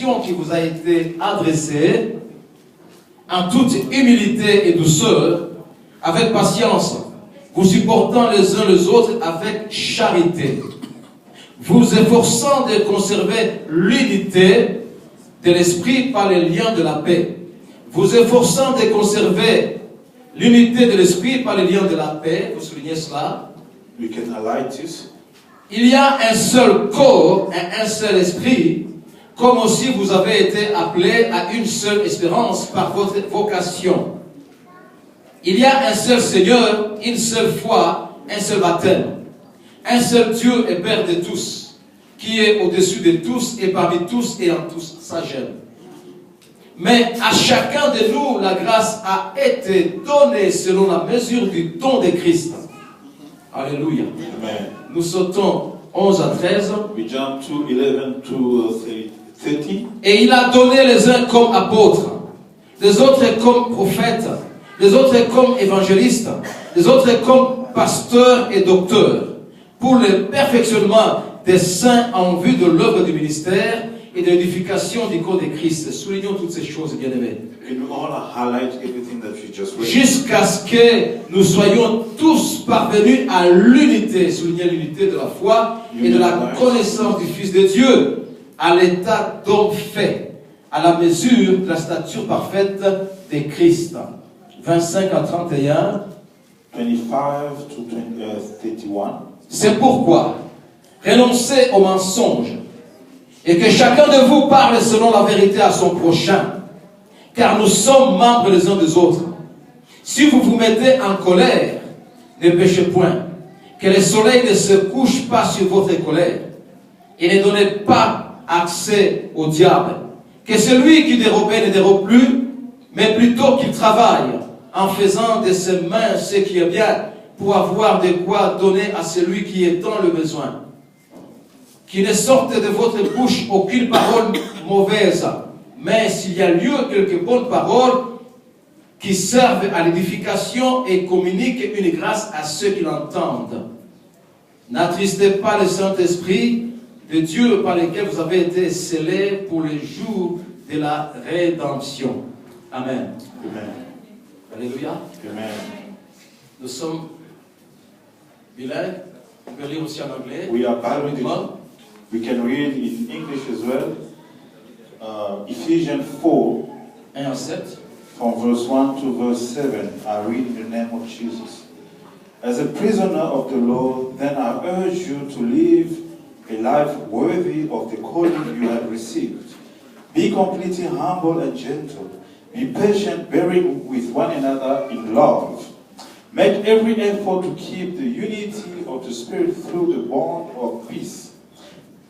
question qui vous a été adressée en toute humilité et douceur, avec patience, vous supportant les uns les autres avec charité, vous efforçant de conserver l'unité de l'esprit par les liens de la paix. Vous efforçant de conserver l'unité de l'esprit par les liens de la paix. Vous soulignez cela. We can highlight this. Il y a un seul corps et un seul esprit, comme aussi vous avez été appelés à une seule espérance par votre vocation. Il y a un seul Seigneur, une seule foi, un seul baptême. Un seul Dieu et Père de tous, qui est au-dessus de tous et parmi tous et en tous. Ça j'aime. Mais à chacun de nous, la grâce a été donnée selon la mesure du don de Christ. Alléluia. Amen. Nous sautons 11 à 13. We jump to 11 to 30. Et il a donné les uns comme apôtres, les autres comme prophètes, les autres comme évangélistes, les autres comme pasteurs et docteurs, pour le perfectionnement des saints en vue de l'œuvre du ministère et de l'édification du corps de Christ. Soulignons toutes ces choses, bien-aimés. Can we all highlight everything that you just read? Jusqu'à ce que nous soyons tous parvenus à l'unité, soulignez l'unité de la foi et de la connaissance du Fils de Dieu, à l'état d'homme fait, à la mesure de la stature parfaite de Christ. 25 à 31. 25 to 31. C'est pourquoi, renoncez au mensonge et que chacun de vous parle selon la vérité à son prochain, car nous sommes membres les uns des autres. Si vous vous mettez en colère, ne péchez point, que le soleil ne se couche pas sur votre colère, et ne donnez pas accès au diable. Que celui qui dérobait ne dérobe plus, mais plutôt qu'il travaille en faisant de ses mains ce qui est bien, pour avoir de quoi donner à celui qui est dans le besoin. Qu'il ne sorte de votre bouche aucune parole mauvaise, mais s'il y a lieu quelques bonnes paroles qui servent à l'édification et communiquent une grâce à ceux qui l'entendent. N'attristez pas le Saint-Esprit de Dieu par lequel vous avez été scellés pour le jour de la rédemption. Amen. Amen. Alléluia. Amen. Nous sommes bilingues. On peut lire aussi en anglais. We are bilingual. We can read in English as well. Ephesians 4, 1 à 7. from verse 1 to verse 7. I read in the name of Jesus. As a prisoner of the Lord, then I urge you to live a life worthy of the calling you have received. Be completely humble and gentle. Be patient, bearing with one another in love. Make every effort to keep the unity of the Spirit through the bond of peace.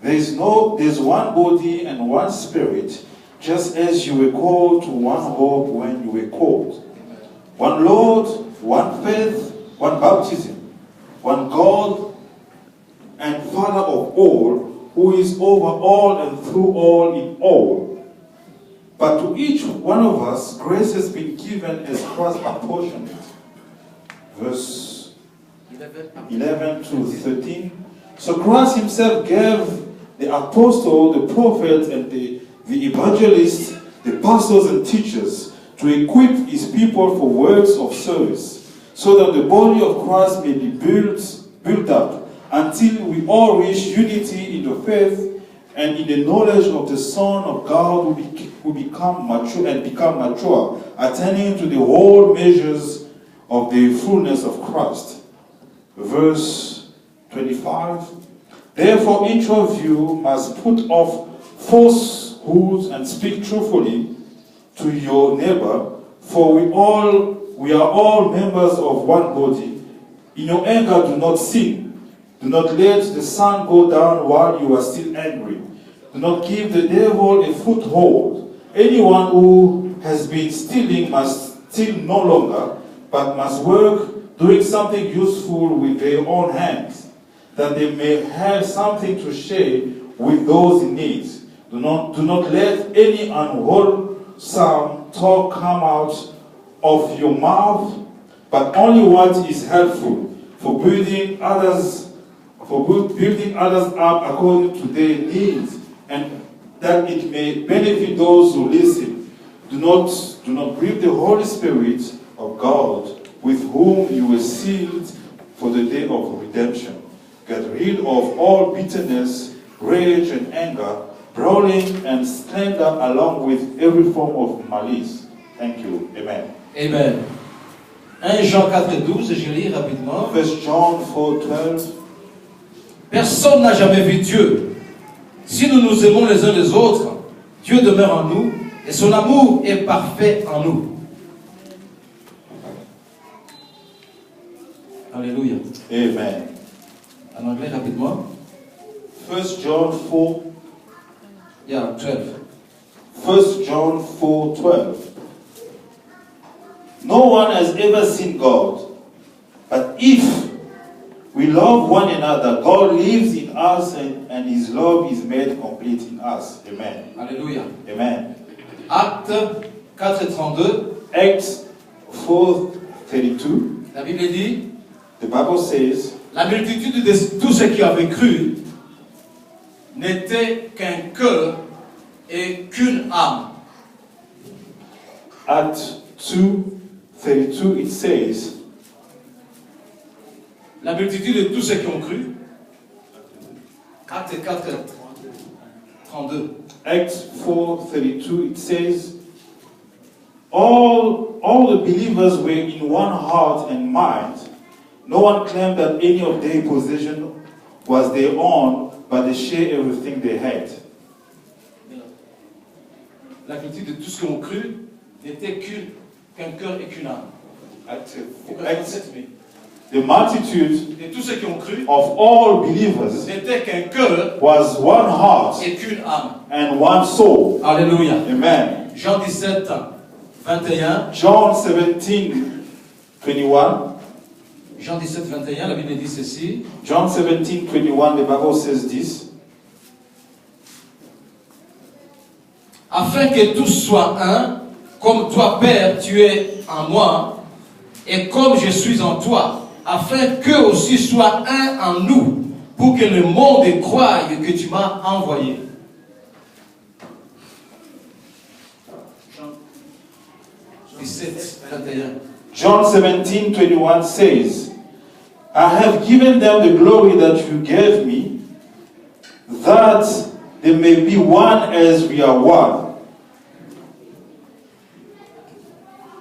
There's one body and one Spirit, just as you were called to one hope when you were called. One Lord, one faith, one baptism, one God and Father of all, who is over all and through all in all. But to each one of us, grace has been given as Christ apportioned. Verse 11 to 13. So Christ himself gave the apostle, the prophet, and the evangelists, the pastors and teachers, to equip his people for works of service, so that the body of Christ may be built up until we all reach unity in the faith and in the knowledge of the Son of God, who become mature, attaining to the whole measures of the fullness of Christ. Verse 25. Therefore, each of you must put off falsehoods and speak truthfully to your neighbor, for we are all members of one body. In your anger, do not sin. Do not let the sun go down while you are still angry. Do not give the devil a foothold. Anyone who has been stealing must steal no longer, but must work, doing something useful with their own hands, that they may have something to share with those in need. Do not let any unwholesome talk come out of your mouth, but only what is helpful for building others up according to their needs, and that it may benefit those who listen. Do not grieve the Holy Spirit of God, with whom you were sealed for the day of redemption. Get rid of all bitterness, rage and anger, brawling and slander, along with every form of malice. Thank you. Amen. Amen. 1 Jean 4,12, je lis rapidement. 1 John 4:12. Personne n'a jamais vu Dieu. Si nous nous aimons les uns les autres, Dieu demeure en nous et son amour est parfait en nous. Alléluia. Amen. En anglais rapidement. 1 John 4. Yeah, 12. 1 John 4:12. No one has ever seen God, but if we love one another, God lives in us and His love is made complete in us. Amen. Alléluia. Amen. Acte 4:32. Acts 4:32. La Bible dit, The Bible says, la multitude de tous ceux qui avaient cru n'était qu'un cœur et qu'une âme. Acts 2:32, it says, La multitude de tous ceux qui ont cru. Acte 4:32. Acts 4:32, it says, all the believers were in one heart and mind. No one claimed that any of their possession was their own, but they shared everything they had. La multitude de tous ceux qui ont cru n'était qu'un cœur et qu'une âme. The multitude Et tous ceux qui ont cru of all believers n'était qu'un cœur was one heart et qu'une âme. and one soul. Alléluia. Amen. Jean 17, 21. John 17:21. Jean 17, 21, la Bible dit ceci. John 17:21, the Bible says this. Afin que tous soient un, comme toi, Père, tu es en moi, et comme je suis en toi, afin qu'eux aussi soient un en nous, pour que le monde croie que tu m'as envoyé. Jean 17, 21. John 17:21 says, I have given them the glory that you gave me, that they may be one as we are one.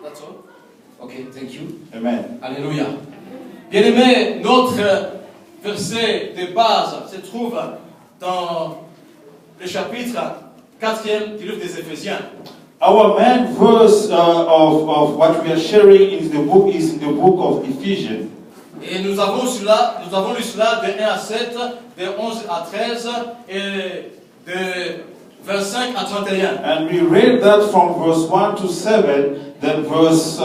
That's all? Okay, thank you. Amen. Alléluia. Bien-aimé, notre verset de base se trouve dans le chapitre 4e du livre des Éphésiens. Our main verse of what we are sharing in the book of Ephesians. Et nous avons lu cela de 1 à 7, de 11 à 13 et de 25 à 31. And we read that from verse 1 to 7, then verse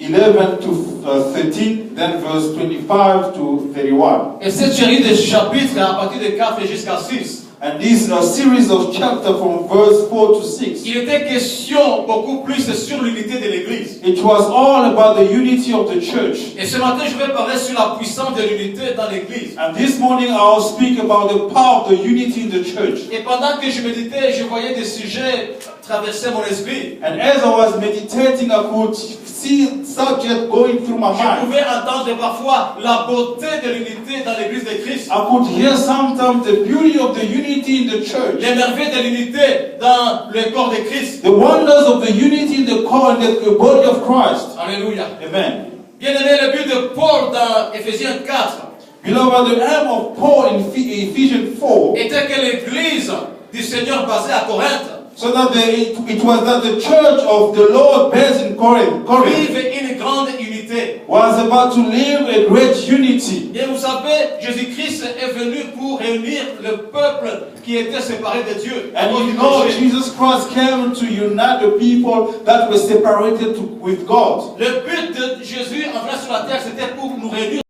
11 to 13, then verse 25 to 31. Et cette série de chapitres à partir de 4 jusqu'à 6. And this series of chapters from verse 4 to 6. Il était question beaucoup plus sur l'unité de l'Église. It was all about the unity of the church. Et ce matin, je vais parler sur la puissance de l'unité dans l'Église. And this morning I'll speak about the power of the unity in the church. Et pendant que je méditais, je voyais des sujets traverser mon esprit. And as I was meditating, I could see subject going through my Je mind. pouvais entendre parfois la beauté de l'unité dans l'Église de Christ. I could hear sometimes the beauty of the unity in the church. Les merveilles de l'unité dans le corps de Christ. The wonders of the unity in the core and the body of Christ. Alléluia. Amen. Bien-aimé, le but de Paul dans Éphésiens 4 Beloved, the aim of Paul in Ephesians 4 était que l'Église du Seigneur basée à Corinthe so that it was that the church of the Lord based in Corinth vive une grande unité. was about to live a great unity. Et vous savez, Jésus-Christ est venu pour réunir le peuple qui était séparé de Dieu. And you know, Jesus Christ came to unite the people that were separated with God. Le but de Jésus en venant sur la terre, c'était pour nous réunir